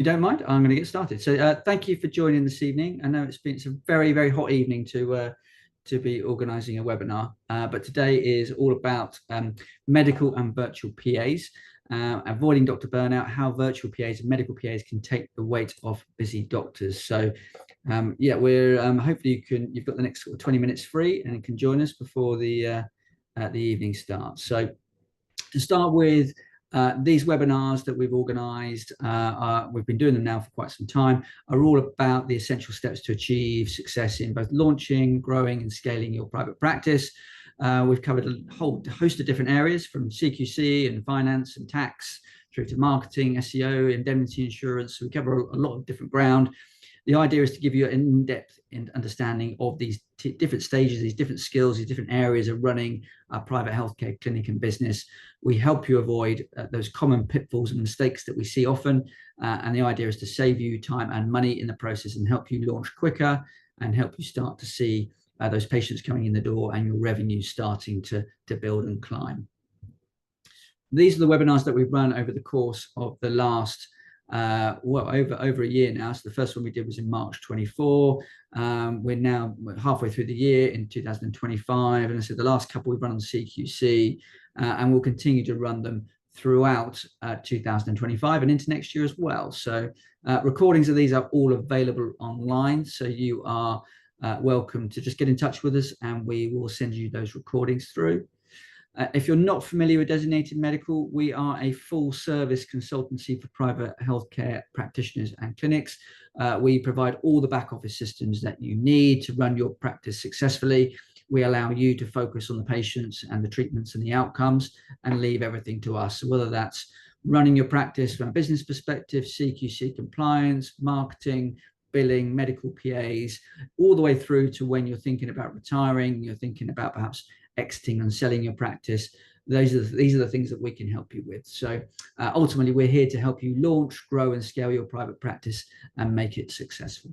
you don't mind, I'm going to get started. So thank you for joining this evening. I know it's a very, very hot evening to be organising a webinar, but today is all about medical and virtual PAs, avoiding doctor burnout, how virtual PAs and medical PAs can take the weight off busy doctors. So yeah, we're hopefully you've got the next 20 minutes free and can join us before the evening starts. So to start with, these webinars that we've organised, we've been doing them now for quite some time, are all about the essential steps to achieve success in both launching, growing and scaling your private practice. We've covered a whole host of different areas, from CQC and finance and tax through to marketing, SEO, indemnity insurance. We cover a lot of different ground. The idea is to give you an in-depth understanding of these different stages, these different skills, these different areas of running a private healthcare clinic and business. We help you avoid those common pitfalls and mistakes that we see often. And the idea is to save you time and money in the process and help you launch quicker and help you start to see those patients coming in the door and your revenue starting to build and climb. These are the webinars that we've run over the course of the last over a year now. So the first one we did was in March 24. We're now halfway through the year in 2025, and I said the last couple we've run on CQC, and we'll continue to run them throughout 2025 and into next year as well. So recordings of these are all available online, so you are welcome to just get in touch with us and we will send you those recordings through. If you're not familiar with Designated Medical, we are a full service consultancy for private healthcare practitioners and clinics. We provide all the back office systems that you need to run your practice successfully. We allow you to focus on the patients and the treatments and the outcomes and leave everything to us. So whether that's running your practice from a business perspective, CQC compliance, marketing, billing, medical PAs, all the way through to when you're thinking about retiring, you're thinking about perhaps exiting and selling your practice. These are the things that we can help you with. So ultimately, we're here to help you launch, grow and scale your private practice and make it successful.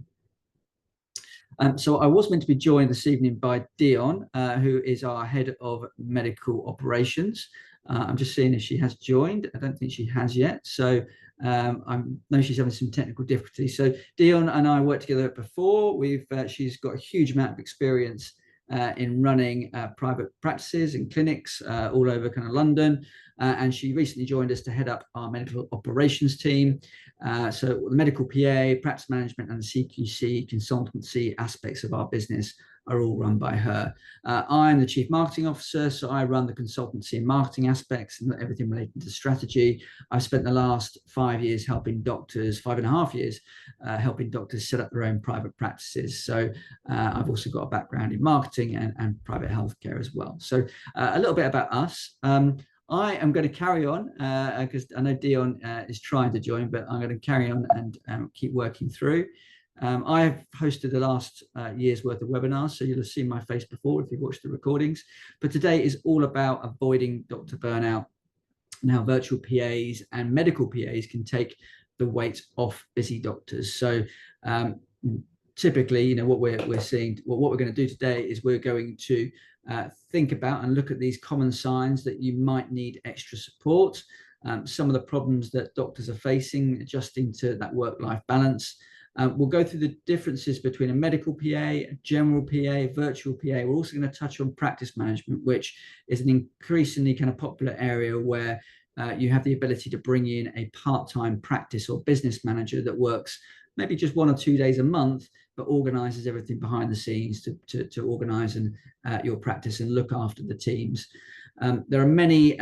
So I was meant to be joined this evening by Dion, who is our head of medical operations. I'm just seeing if she has joined. I don't think she has yet. So I know she's having some technical difficulties. So Dion and I worked together before. She's got a huge amount of experience in running private practices and clinics all over kind of London. And she recently joined us to head up our medical operations team. So the medical PA, practice management and the CQC consultancy aspects of our business are all run by her. I'm the chief marketing officer, so I run the consultancy and marketing aspects and everything related to strategy. I've spent the last 5 years helping doctors, 5.5 years, helping doctors set up their own private practices. So I've also got a background in marketing and private healthcare as well. So a little bit about us. I am going to carry on because I know Dion is trying to join, but I'm going to carry on and keep working through. I've hosted the last year's worth of webinars, so you'll have seen my face before if you've watched the recordings. But today is all about avoiding doctor burnout and how virtual PAs and medical PAs can take the weight off busy doctors. So typically, you know, what we're seeing, what we're going to do today is we're going to think about and look at these common signs that you might need extra support, some of the problems that doctors are facing, adjusting to that work-life balance. We'll go through the differences between a medical PA, a general PA, virtual PA. We're also going to touch on practice management, which is an increasingly kind of popular area where you have the ability to bring in a part-time practice or business manager that works maybe just 1 or 2 days a month, but organizes everything behind the scenes to organize your practice and look after the teams. There are many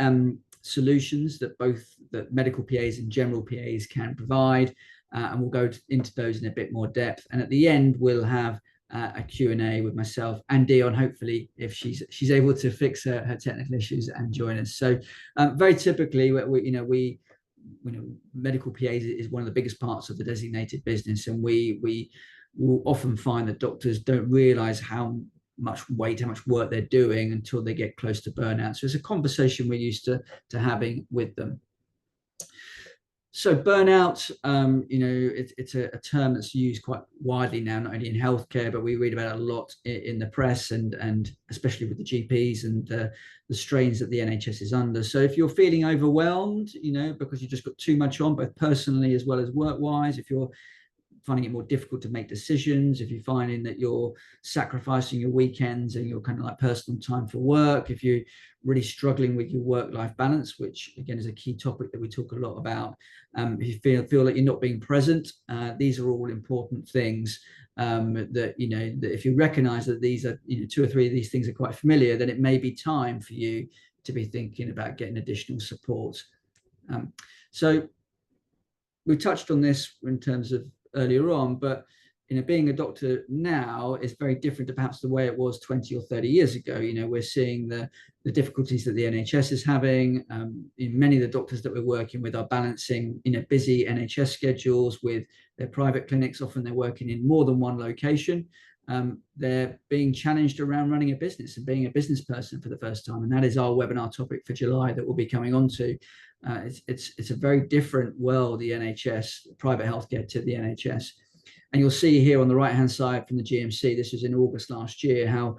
solutions that both the medical PAs and general PAs can provide. And we'll go into those in a bit more depth. And at the end, we'll have a Q&A with myself and Dion, hopefully, if she's able to fix her technical issues and join us. So very typically, medical PAs is one of the biggest parts of the designated business. And we will often find that doctors don't realize how much work they're doing until they get close to burnout. So it's a conversation we're used to having with them. So burnout, it's a term that's used quite widely now, not only in healthcare, but we read about it a lot in the press and especially with the GPs and the strains that the NHS is under. So if you're feeling overwhelmed, because you've just got too much on, both personally as well as work-wise, if you're finding it more difficult to make decisions, if you're finding that you're sacrificing your weekends and your kind of like personal time for work, if you're really struggling with your work-life balance, which again is a key topic that we talk a lot about, if you feel like you're not being present, these are all important things that if you recognize that these are two or three of these things are quite familiar, then it may be time for you to be thinking about getting additional support. So we touched on this in terms of earlier on, but being a doctor now is very different to perhaps the way it was 20 or 30 years ago. We're seeing the difficulties that the NHS is having. Many of the doctors that we're working with are balancing busy NHS schedules with their private clinics. Often they're working in more than one location. They're being challenged around running a business and being a business person for the first time, and that is our webinar topic for July that we'll be coming on to. It's a very different world, the NHS, private healthcare to the NHS. And you'll see here on the right-hand side from the GMC, this was in August last year, how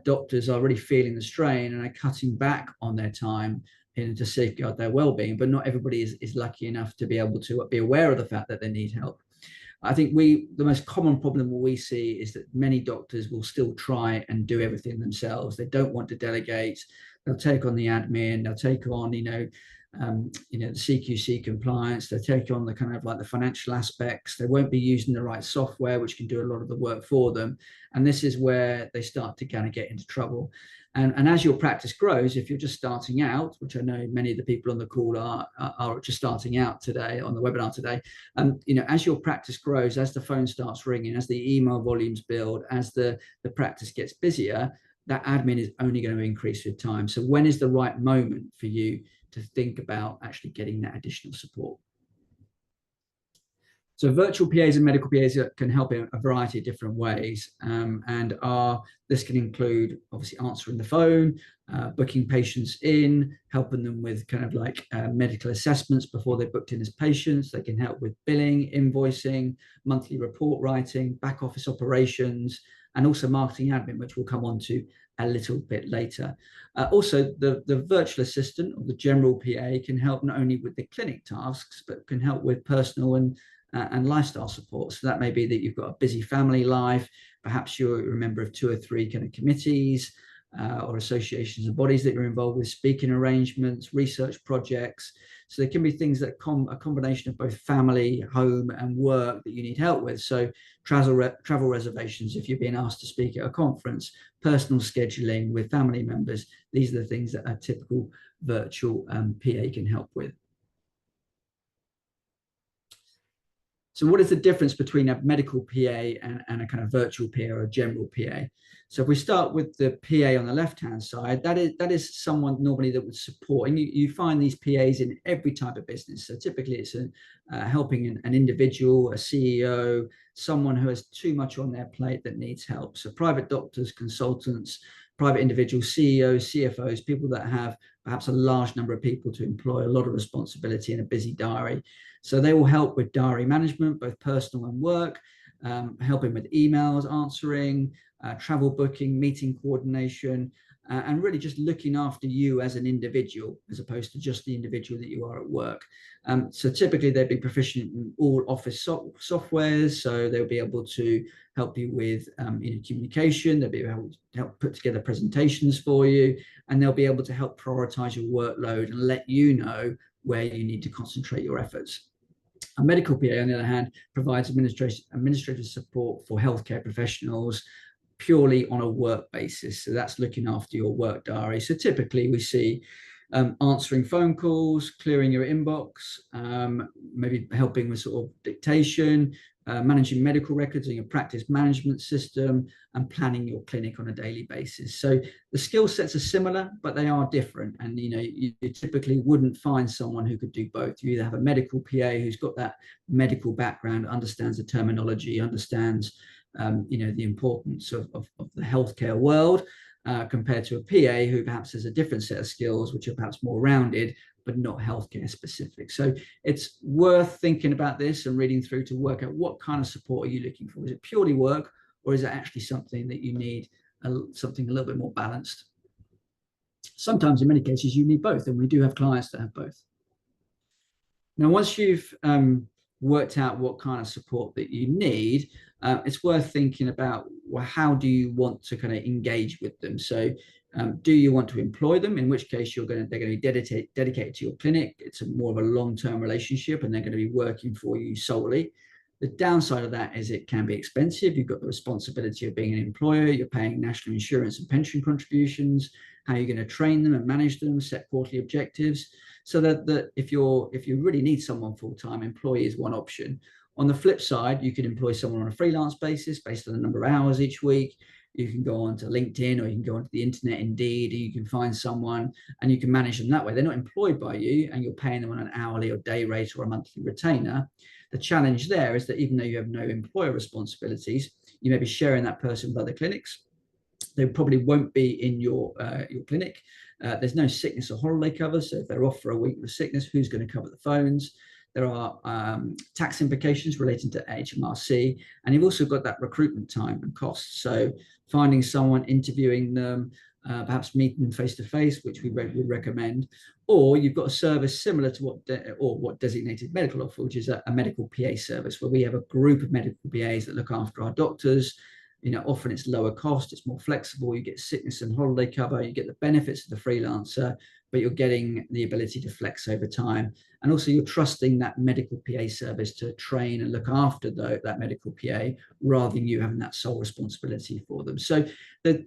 doctors are really feeling the strain and are cutting back on their time to safeguard their well-being. But not everybody is lucky enough to be able to be aware of the fact that they need help. I think the most common problem we see is that many doctors will still try and do everything themselves. They don't want to delegate. They'll take on the admin. They'll take on, the CQC compliance. They take on the kind of like the financial aspects. They won't be using the right software, which can do a lot of the work for them. And this is where they start to kind of get into trouble. And as your practice grows, if you're just starting out, which I know many of the people on the call are just starting out today on the webinar today, as your practice grows, as the phone starts ringing, as the email volumes build, as the practice gets busier, that admin is only going to increase with time. So when is the right moment for you to think about actually getting that additional support? So virtual PAs and medical PAs can help in a variety of different ways. This can include obviously answering the phone, booking patients in, helping them with kind of like medical assessments before they're booked in as patients. They can help with billing, invoicing, monthly report writing, back office operations, and also marketing admin, which we'll come on to a little bit later. Also, the virtual assistant or the general PA can help not only with the clinic tasks, but can help with personal and lifestyle support. So that may be that you've got a busy family life. Perhaps you're a member of 2 or 3 kind of committees or associations and bodies that you're involved with, speaking arrangements, research projects. So there can be things that a combination of both family, home, and work that you need help with. So travel reservations, if you're being asked to speak at a conference, personal scheduling with family members. These are the things that a typical virtual PA can help with. So what is the difference between a medical PA and a kind of virtual PA or a general PA? So if we start with the PA on the left-hand side, that is someone normally that would support, and you find these PAs in every type of business. So typically it's helping an individual, a CEO, someone who has too much on their plate that needs help. So private doctors, consultants, private individuals, CEOs, CFOs, people that have perhaps a large number of people to employ, a lot of responsibility in a busy diary. So they will help with diary management, both personal and work, helping with emails, answering, travel booking, meeting coordination, and really just looking after you as an individual, as opposed to just the individual that you are at work. So typically they'd be proficient in all office softwares, so they'll be able to help you with communication, they'll be able to help put together presentations for you, and they'll be able to help prioritize your workload and let you know where you need to concentrate your efforts. A medical PA, on the other hand, provides administrative support for healthcare professionals purely on a work basis. So that's looking after your work diary. So typically we see answering phone calls, clearing your inbox, maybe helping with sort of dictation, managing medical records in your practice management system, and planning your clinic on a daily basis. So the skill sets are similar, but they are different. And you typically wouldn't find someone who could do both. You either have a medical PA who's got that medical background, understands the terminology, understands the importance of the healthcare world, compared to a PA who perhaps has a different set of skills, which are perhaps more rounded, but not healthcare specific. So it's worth thinking about this and reading through to work out what kind of support are you looking for. Is it purely work, or is it actually something that you need, something a little bit more balanced? Sometimes, in many cases, you need both, and we do have clients that have both. Now, once you've worked out what kind of support that you need, it's worth thinking about, well, how do you want to kind of engage with them? So do you want to employ them, in which case they're going to be dedicated to your clinic? It's more of a long-term relationship, and they're going to be working for you solely. The downside of that is it can be expensive. You've got the responsibility of being an employer. You're paying national insurance and pension contributions. How are you going to train them and manage them, set quarterly objectives? So that if you really need someone full-time, employee is one option. On the flip side, you could employ someone on a freelance basis based on the number of hours each week. You can go onto LinkedIn, or you can go onto the internet, Indeed, and you can find someone and you can manage them that way. They're not employed by you, and you're paying them on an hourly or day rate or a monthly retainer. The challenge there is that even though you have no employer responsibilities, you may be sharing that person with other clinics. They probably won't be in your clinic. There's no sickness or holiday cover. So if they're off for a week with sickness, who's going to cover the phones? There are tax implications relating to HMRC, and you've also got that recruitment time and costs. So finding someone, interviewing them, perhaps meeting them face to face, which we would recommend, or you've got a service similar to what Designated Medical offer, which is a medical PA service, where we have a group of medical PAs that look after our doctors. Often it's lower cost, it's more flexible, you get sickness and holiday cover, you get the benefits of the freelancer, but you're getting the ability to flex over time. And also you're trusting that medical PA service to train and look after that medical PA, rather than you having that sole responsibility for them. So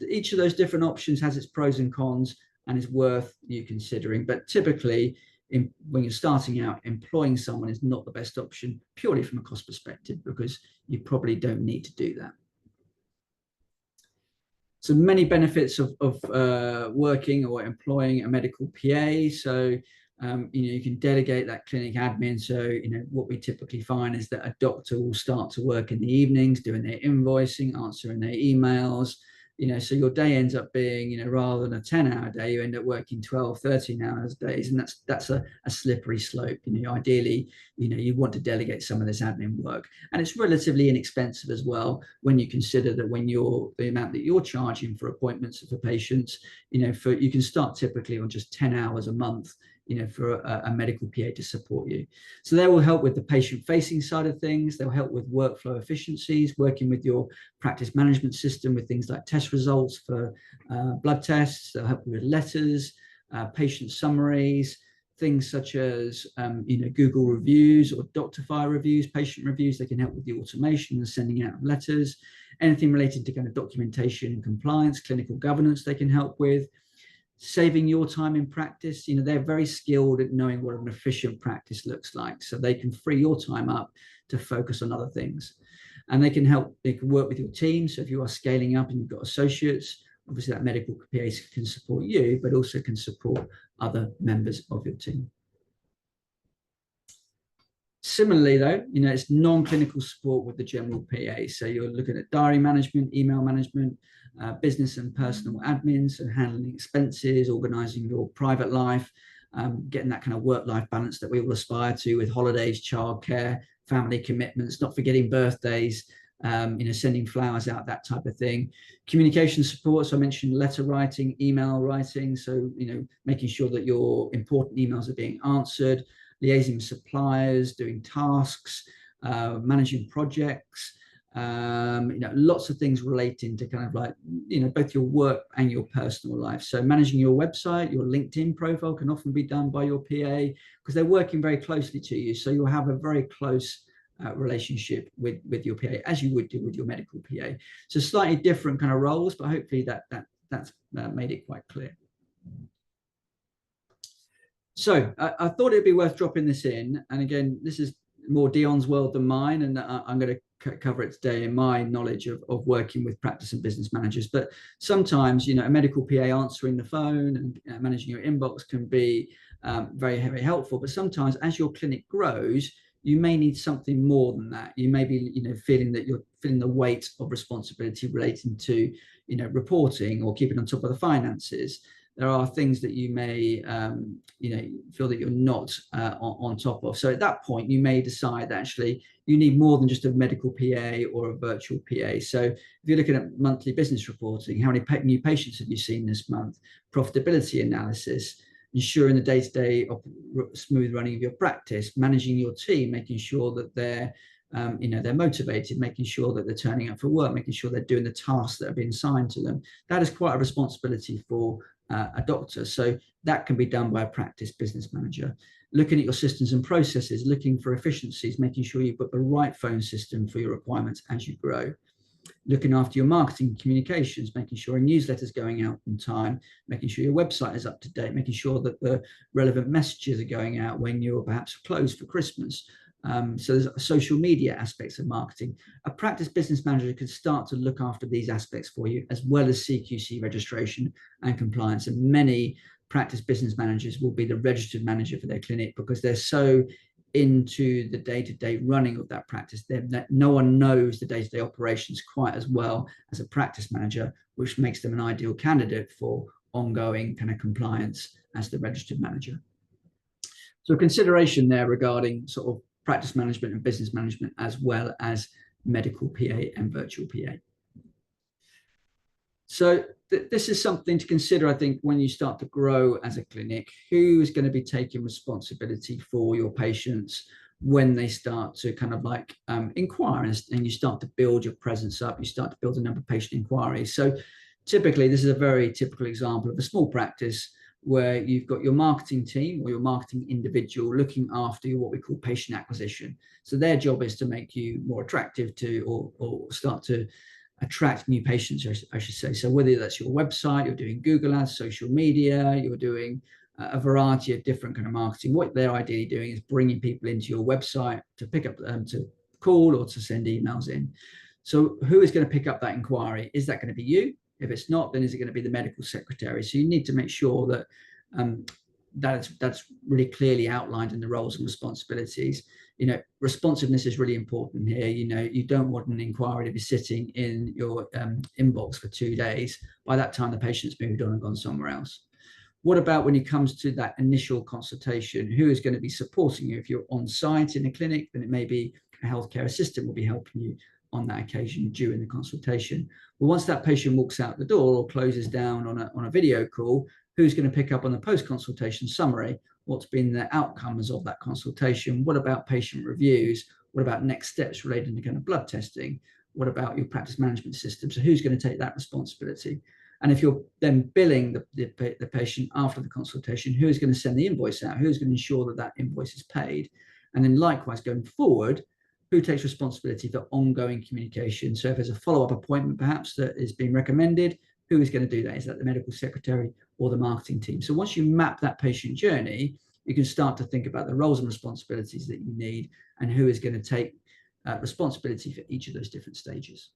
each of those different options has its pros and cons and is worth you considering. But typically, when you're starting out, employing someone is not the best option, purely from a cost perspective, because you probably don't need to do that. So many benefits of working or employing a medical PA. So, you can delegate that clinic admin. So, what we typically find is that a doctor will start to work in the evenings, doing their invoicing, answering their emails. So your day ends up being, rather than a 10-hour day, you end up working 12, 13 hours days. And that's a slippery slope. Ideally, you want to delegate some of this admin work. And it's relatively inexpensive as well, when you consider that the amount that you're charging for appointments for patients, you can start typically on just 10 hours a month, for a medical PA to support you. So they will help with the patient-facing side of things. They'll help with workflow efficiencies, working with your practice management system with things like test results for blood tests. They'll help you with letters, patient summaries, things such as Google reviews or Doctify reviews, patient reviews. They can help with the automation and sending out letters. Anything related to kind of documentation and compliance, clinical governance, they can help with. Saving your time in practice. They're very skilled at knowing what an efficient practice looks like, so they can free your time up to focus on other things. And they can work with your team. So if you are scaling up and you've got associates, obviously that medical PA can support you, but also can support other members of your team. Similarly, though, it's non-clinical support with the general PA. So you're looking at diary management, email management, business and personal admin, so handling expenses, organizing your private life, getting that kind of work-life balance that we all aspire to, with holidays, childcare, family commitments, not forgetting birthdays, sending flowers out, that type of thing. Communication support, so I mentioned letter writing, email writing, so making sure that your important emails are being answered, liaising with suppliers, doing tasks, managing projects, lots of things relating to kind of like, both your work and your personal life. So managing your website, your LinkedIn profile can often be done by your PA, because they're working very closely to you. So you'll have a very close relationship with your PA, as you would do with your medical PA. So slightly different kind of roles, but hopefully that's made it quite clear. So I thought it'd be worth dropping this in. And again, this is more Dion's world than mine, and I'm going to cover it today in my knowledge of working with practice and business managers. But sometimes, a medical PA answering the phone and managing your inbox can be very, very helpful. But sometimes as your clinic grows, you may need something more than that. You may be, feeling that you're feeling the weight of responsibility relating to, reporting or keeping on top of the finances. there are things that you may feel that you're not on top of. So at that point, you may decide that actually you need more than just a medical PA or a virtual PA. So if you're looking at monthly business reporting, how many new patients have you seen this month? Profitability analysis, ensuring the day-to-day smooth running of your practice, managing your team, making sure that they're motivated, making sure that they're turning up for work, making sure they're doing the tasks that have been assigned to them. That is quite a responsibility for a doctor. So that can be done by a practice business manager. Looking at your systems and processes, looking for efficiencies, making sure you've got the right phone system for your requirements as you grow. Looking after your marketing communications, making sure a newsletter is going out on time, making sure your website is up to date, making sure that the relevant messages are going out when you're perhaps closed for Christmas. So there's social media aspects of marketing. A practice business manager could start to look after these aspects for you, as well as CQC registration and compliance. And many practice business managers will be the registered manager for their clinic because they're so into the day-to-day running of that practice. No one knows the day-to-day operations quite as well as a practice manager, which makes them an ideal candidate for ongoing kind of compliance as the registered manager. So a consideration there regarding sort of practice management and business management, as well as medical PA and virtual PA. So this is something to consider, I think, when you start to grow as a clinic. Who is going to be taking responsibility for your patients when they start to kind of like inquire, and you start to build your presence up, you start to build a number of patient inquiries. So typically, this is a very typical example of a small practice where you've got your marketing team or your marketing individual looking after what we call patient acquisition. So their job is to make you more attractive to, or start to attract new patients, I should say. So whether that's your website, you're doing Google ads, social media, you're doing a variety of different kind of marketing, what they're ideally doing is bringing people into your website to pick up, to call or to send emails in. So who is going to pick up that inquiry? Is that going to be you? If it's not, then is it going to be the medical secretary? So you need to make sure that that's really clearly outlined in the roles and responsibilities. Responsiveness is really important here. You don't want an inquiry to be sitting in your inbox for 2 days. By that time, the patient's moved on and gone somewhere else. What about when it comes to that initial consultation? Who is going to be supporting you? If you're on site in a clinic, then it may be a healthcare assistant will be helping you on that occasion during the consultation. But once that patient walks out the door or closes down on a video call, who's going to pick up on the post-consultation summary? What's been the outcomes of that consultation? What about patient reviews? What about next steps related to kind of blood testing? What about your practice management system? So who's going to take that responsibility? And if you're then billing the patient after the consultation, who's going to send the invoice out? Who's going to ensure that that invoice is paid? And then likewise, going forward, who takes responsibility for ongoing communication? So if there's a follow-up appointment perhaps that is being recommended, who is going to do that? Is that the medical secretary or the marketing team? So once you map that patient journey, you can start to think about the roles and responsibilities that you need and who is going to take responsibility for each of those different stages.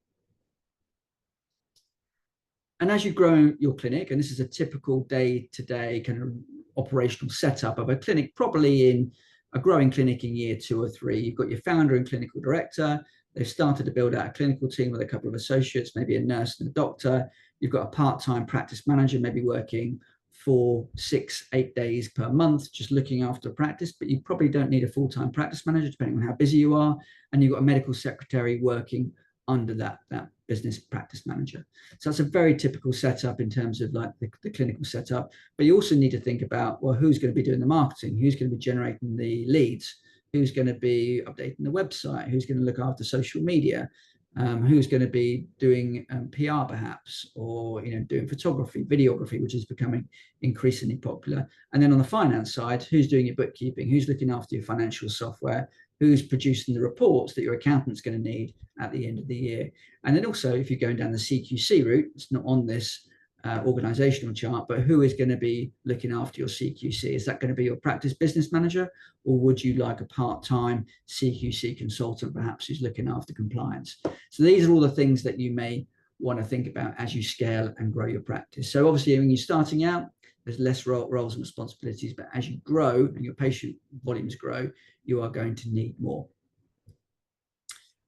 And as you grow your clinic, and this is a typical day-to-day kind of operational setup of a clinic, probably in a growing clinic in year 2 or 3, you've got your founder and clinical director. They've started to build out a clinical team with a couple of associates, maybe a nurse and a doctor. You've got a part-time practice manager, maybe working 4, 6, 8 days per month, just looking after practice, but you probably don't need a full-time practice manager, depending on how busy you are. And you've got a medical secretary working under that business practice manager. So that's a very typical setup in terms of like the clinical setup. But you also need to think about, well, who's going to be doing the marketing? Who's going to be generating the leads? Who's going to be updating the website? Who's going to look after social media? Who's going to be doing PR perhaps, or doing photography, videography, which is becoming increasingly popular. And then on the finance side, who's doing your bookkeeping? Who's looking after your financial software? Who's producing the reports that your accountant's going to need at the end of the year? And then also, if you're going down the CQC route, it's not on this organizational chart, but who is going to be looking after your CQC? Is that going to be your practice business manager, or would you like a part-time CQC consultant perhaps who's looking after compliance? So these are all the things that you may want to think about as you scale and grow your practice. So obviously when you're starting out, there's less roles and responsibilities, but as you grow and your patient volumes grow, you are going to need more.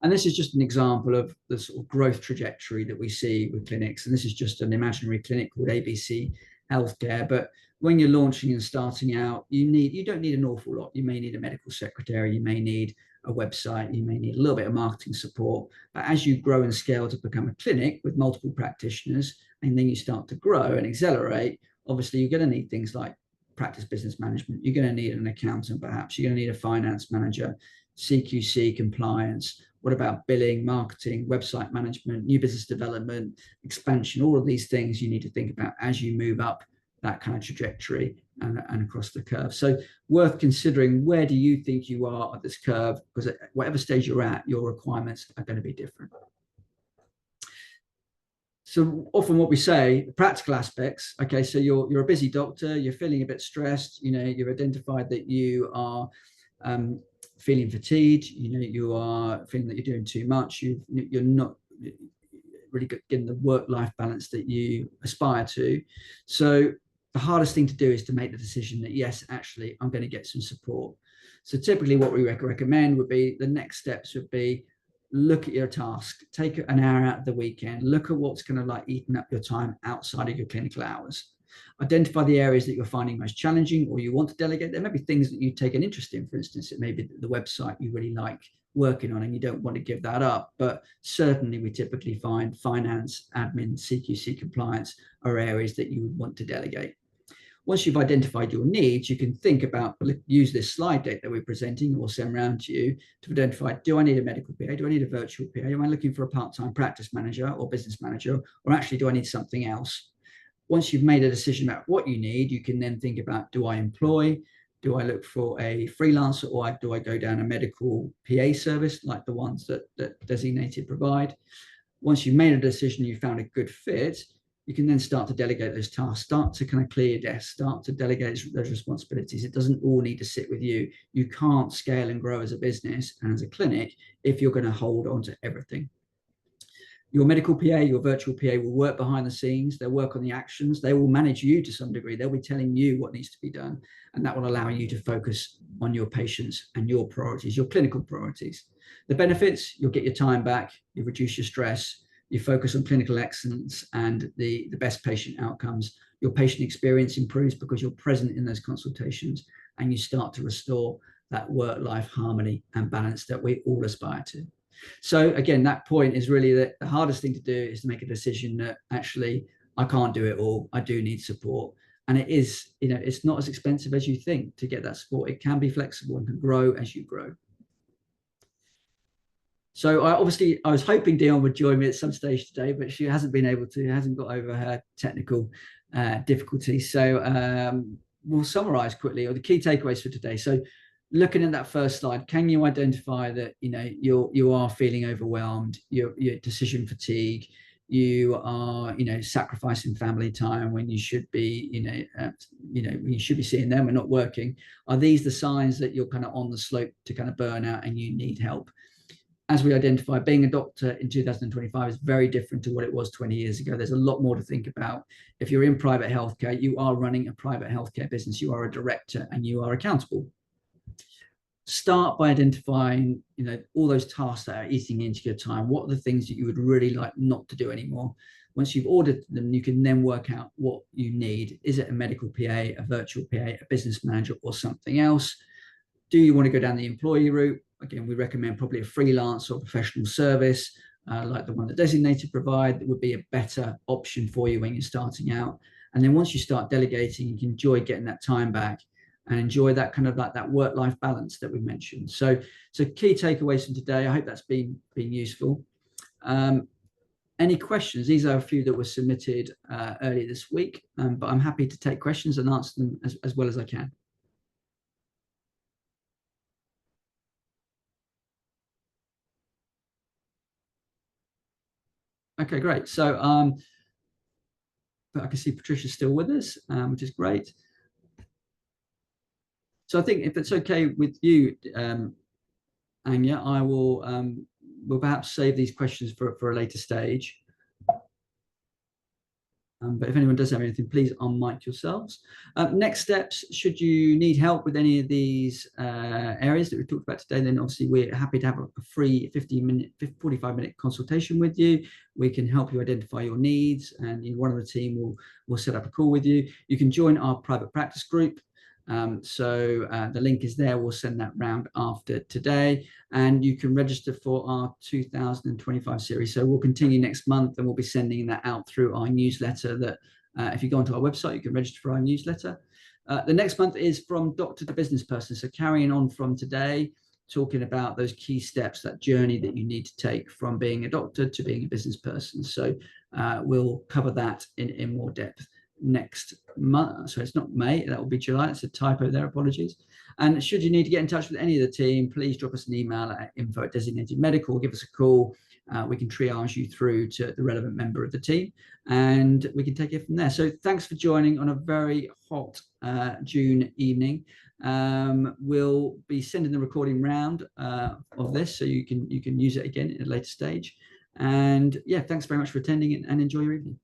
And this is just an example of the sort of growth trajectory that we see with clinics. And this is just an imaginary clinic called ABC healthcare. But when you're launching and starting out, you don't need an awful lot. You may need a medical secretary, you may need a website, you may need a little bit of marketing support. But as you grow and scale to become a clinic with multiple practitioners, and then you start to grow and accelerate, obviously you're going to need things like practice business management. You're going to need an accountant, perhaps. You're going to need a finance manager, CQC compliance. What about billing, marketing, website management, new business development, expansion? All of these things you need to think about as you move up that kind of trajectory and across the curve. So worth considering, where do you think you are at this curve? Because at whatever stage you're at, your requirements are going to be different. So often what we say, practical aspects, okay, so you're a busy doctor, you're feeling a bit stressed, you've identified that you are feeling fatigued, you are feeling that you're doing too much, you're not really getting the work-life balance that you aspire to. So the hardest thing to do is to make the decision that, yes, actually, I'm going to get some support. So typically what we recommend would be, the next steps would be, look at your task, take an hour out of the weekend, look at what's going to like eating up your time outside of your clinical hours. Identify the areas that you're finding most challenging or you want to delegate. There may be things that you take an interest in. For instance, it may be the website you really like working on and you don't want to give that up. But certainly we typically find finance, admin, CQC compliance are areas that you would want to delegate. Once you've identified your needs, you can think about, use this slide deck that we're presenting, we'll send around to you to identify, do I need a medical PA? Do I need a virtual PA? Am I looking for a part-time practice manager or business manager? Or actually, do I need something else? Once you've made a decision about what you need, you can then think about, do I employ? Do I look for a freelancer, or do I go down a medical PA service like the ones that Designated provide? Once you've made a decision, you found a good fit, you can then start to delegate those tasks, start to kind of clear your desk, start to delegate those responsibilities. It doesn't all need to sit with you. You can't scale and grow as a business and as a clinic if you're going to hold on to everything. Your medical PA, your virtual PA will work behind the scenes. They'll work on the actions. They will manage you to some degree. They'll be telling you what needs to be done. And that will allow you to focus on your patients and your priorities, your clinical priorities. The benefits, you'll get your time back, you reduce your stress, you focus on clinical excellence and the best patient outcomes. Your patient experience improves because you're present in those consultations, and you start to restore that work-life harmony and balance that we all aspire to. So again, that point is really that the hardest thing to do is to make a decision that actually, I can't do it all. I do need support. And it is, it's not as expensive as you think to get that support. It can be flexible and can grow as you grow. So I was hoping Dion would join me at some stage today, but she hasn't been able to, hasn't got over her technical difficulties. So we'll summarize quickly, or the key takeaways for today. So looking at that first slide, can you identify that you are feeling overwhelmed, you're decision fatigue, you are sacrificing family time when you should be you should be seeing them and not working? Are these the signs that you're kind of on the slope to kind of burnout and you need help? As we identify, being a doctor in 2025 is very different to what it was 20 years ago. There's a lot more to think about. If you're in private healthcare, you are running a private healthcare business, you are a director, and you are accountable. Start by identifying, all those tasks that are eating into your time. What are the things that you would really like not to do anymore? Once you've ordered them, you can then work out what you need. Is it a medical PA, a virtual PA, a business manager, or something else? Do you want to go down the employee route? Again, we recommend probably a freelance or professional service like the one that Designated provide. That would be a better option for you when you're starting out. And then once you start delegating, you can enjoy getting that time back and enjoy that kind of like that work-life balance that we mentioned. So key takeaways from today. I hope that's been useful. Any questions? These are a few that were submitted earlier this week, but I'm happy to take questions and answer them as well as I can. Okay, great. So I can see Patricia's still with us, which is great. So I think if it's okay with you, Anya, I will we'll perhaps save these questions for a later stage. But if anyone does have anything, please unmic yourselves. Next steps, should you need help with any of these areas that we've talked about today, then obviously we're happy to have a free 45-minute consultation with you. We can help you identify your needs, and one of the team will set up a call with you. You can join our private practice group. The link is there. We'll send that round after today, and you can register for our 2025 series. So we'll continue next month, and we'll be sending that out through our newsletter. That if you go onto our website, you can register for our newsletter. The next month is from doctor to business person. So carrying on from today, talking about those key steps, that journey that you need to take from being a doctor to being a business person. So we'll cover that in more depth next month. So it's not May, that will be July. It's a typo there, apologies. And should you need to get in touch with any of the team, please drop us an email at info@designatedmedical, or give us a call. We can triage you through to the relevant member of the team, and we can take it from there. So thanks for joining on a very hot June evening. We'll be sending the recording round of this, so you can use it again at a later stage. And yeah, thanks very much for attending, and enjoy your evening.